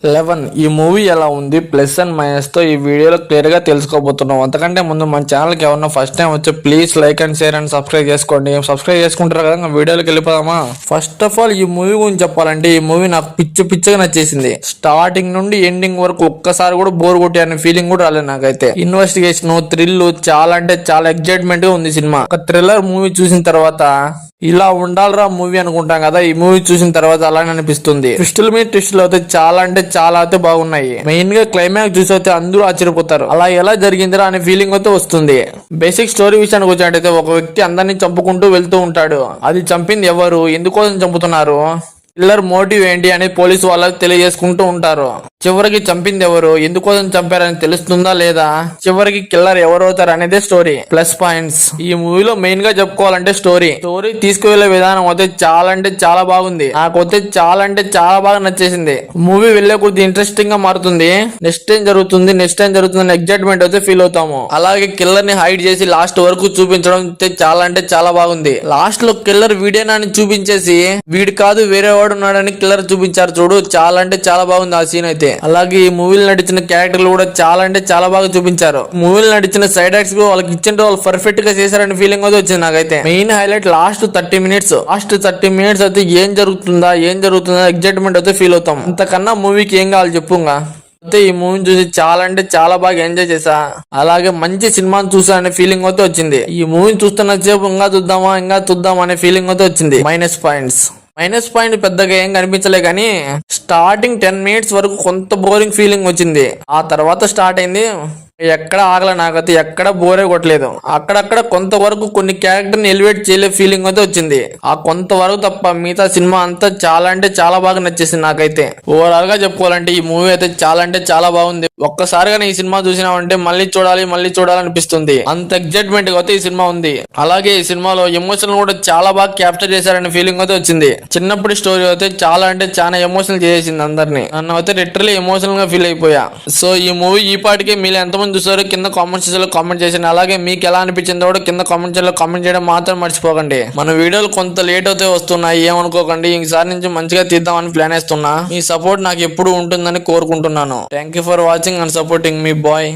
11 ఈ మూవీ ఎలా ఉంది ప్లస్ అండ్ మైనస్ తో ఈ వీడియోలో క్లియర్ గా తెలుసుకోబోతున్నాం. అంతకంటే ముందు మన ఛానల్ కి ఎవరన్నా ఫస్ట్ టైం వచ్చి please like and share and subscribe చేసుకోండి. సబ్స్క్రైబ్ చేసుకుంటారు కదా, వీడియోలోకి వెళ్ళిపోదామా. ఫస్ట్ ఆఫ్ ఆల్ ఈ మూవీ గురించి చెప్పాలంటే ఈ మూవీ నాకు పిచ్చిగా నచ్చేసింది. స్టార్టింగ్ నుండి ఎండింగ్ వరకు ఒక్కసారి కూడా బోర్ కొట్టి అనే ఫీలింగ్ కూడా రాలేదు నాకైతే. ఇన్వెస్టిగేషన్, థ్రిల్ చాలా అంటే చాలా ఎక్సైట్మెంట్ గా ఉంది సినిమా. ఒక థ్రిల్లర్ మూవీ చూసిన తర్వాత ఇలా ఉండాలరా మూవీ అనుకుంటాం కదా, ఈ మూవీ చూసిన తర్వాత అలానే అనిపిస్తుంది. ట్విస్టుల మీద ట్విస్టులు అయితే చాలా అంటే చాలా అయితే బాగున్నాయి. మెయిన్ గా క్లైమాక్స్ చూసి అయితే అందరూ ఆశ్చర్యపోతారు, అలా ఎలా జరిగిందిరా అనే ఫీలింగ్ అయితే వస్తుంది. బేసిక్ స్టోరీ విషయానికి వచ్చినట్టయితే ఒక వ్యక్తి అందరినీ చంపుకుంటూ వెళ్తూ ఉంటాడు. అది చంపింది ఎవరు, ఎందుకోసం చంపుతున్నారు, కిల్లర్ మోటివ్ ఏంటి అని పోలీసు వాళ్ళకి తెలియజేసుకుంటూ ఉంటారు. చివరికి చంపింది ఎవరు, ఎందుకోసం చంపారని తెలుస్తుందా లేదా, చివరికి కిల్లర్ ఎవరవుతారు అనేదే స్టోరీ. ప్లస్ పాయింట్స్ ఈ మూవీలో మెయిన్ గా చెప్పుకోవాలంటే స్టోరీ తీసుకువెళ్లే విధానం అయితే చాలా అంటే చాలా బాగుంది. నాకైతే చాలా అంటే చాలా బాగా నచ్చేసింది. మూవీ వెళ్లే కొద్ది ఇంట్రెస్టింగ్ గా మారుతుంది. నెక్స్ట్ టైం జరుగుతుంది ఎగ్జైట్మెంట్ అయితే ఫీల్ అవుతాము. అలాగే కిల్లర్ ని హైడ్ చేసి లాస్ట్ వరకు చూపించడం అయితే చాలా అంటే చాలా బాగుంది. లాస్ట్ లో కిల్లర్ వీడేనా అని చూపించేసి వీడు కాదు వేరే ఉన్నాడని కిల్లర్ చూపించారు చూడు, చాలా అంటే చాలా బాగుంది ఆ సీన్ అయితే. అలాగే ఈ మూవీలో నటించిన క్యారెక్టర్లు కూడా చాలా అంటే చాలా బాగా చూపించారు. మూవీలో నటించిన సైడ్ యాక్ట్స్ వాళ్ళకి ఇచ్చిన వాళ్ళు పర్ఫెక్ట్ గా చేశారని ఫీలింగ్ అయితే వచ్చింది నాకైతే. మెయిన్ హైలైట్ లాస్ట్ 30 మినిట్స్ అయితే ఏం జరుగుతుందా ఎగ్జైట్మెంట్ అయితే ఫీల్ అవుతాం. అంతకన్నా మూవీకి ఏం కావాలి చెప్పుగా. అయితే ఈ మూవీని చూసి చాలా అంటే చాలా బాగా ఎంజాయ్ చేసా. అలాగే మంచి సినిమాని చూసా అనే ఫీలింగ్ అయితే వచ్చింది. ఈ మూవీని చూస్తున్న సేపు ఇంకా చూద్దామా అనే ఫీలింగ్ అయితే వచ్చింది. మైనస్ పాయింట్ పెద్దగా ఏం కనిపించలే కానీ స్టార్టింగ్ 10 మినిట్స్ వరకు కొంత బోరింగ్ ఫీలింగ్ వచ్చింది. ఆ తర్వాత స్టార్ట్ అయింది. ఎక్కడ ఆగల, నాకైతే ఎక్కడ బోరే కొట్టలేదు. అక్కడక్కడ కొంతవరకు కొన్ని క్యారెక్టర్ ని ఎలివేట్ చేయలే ఫీలింగ్ అయితే వచ్చింది. ఆ కొంతవరకు తప్ప మిగతా సినిమా అంతా చాలా అంటే చాలా బాగా నచ్చేసింది నాకైతే. ఓవరాల్ గా చెప్పుకోవాలంటే ఈ మూవీ అయితే చాలా అంటే చాలా బాగుంది. ఒక్కసారిగా ఈ సినిమా చూసినామంటే మళ్ళీ చూడాలనిపిస్తుంది. అంత ఎగ్జైట్మెంట్ గా అయితే ఈ సినిమా ఉంది. అలాగే ఈ సినిమాలో ఎమోషనల్ కూడా చాలా బాగా క్యాప్చర్ చేశారనే ఫీలింగ్ అయితే వచ్చింది. చిన్నప్పటి స్టోరీ అయితే చాలా అంటే చాలా ఎమోషనల్ చేసేసింది అందరినీ. నన్ను అయితే లిటరలీ ఎమోషనల్ గా ఫీల్ అయిపోయా. సో ఈ మూవీ ఈ పాటికే మీరు ఎంతమంది చూసారో కింద కామెంట్ సెక్షన్ లో కామెంట్ చేయండి. అలాగే మీకు ఎలా అనిపించిందో కూడా కింద కామెంట్ సెక్షన్ లో కామెంట్ చేయడం మాత్రం మర్చిపోకండి. మన వీడియోలు కొంత లేట్ అయితే వస్తున్నాయి, ఏమనుకోకండి. ఈసారి నుంచి మంచిగా తీద్దామని ప్లాన్ వేస్తున్నా. మీ సపోర్ట్ నాకు ఎప్పుడు ఉంటుందని కోరుకుంటున్నాను. Thank you for watching and supporting మీ బాయ్.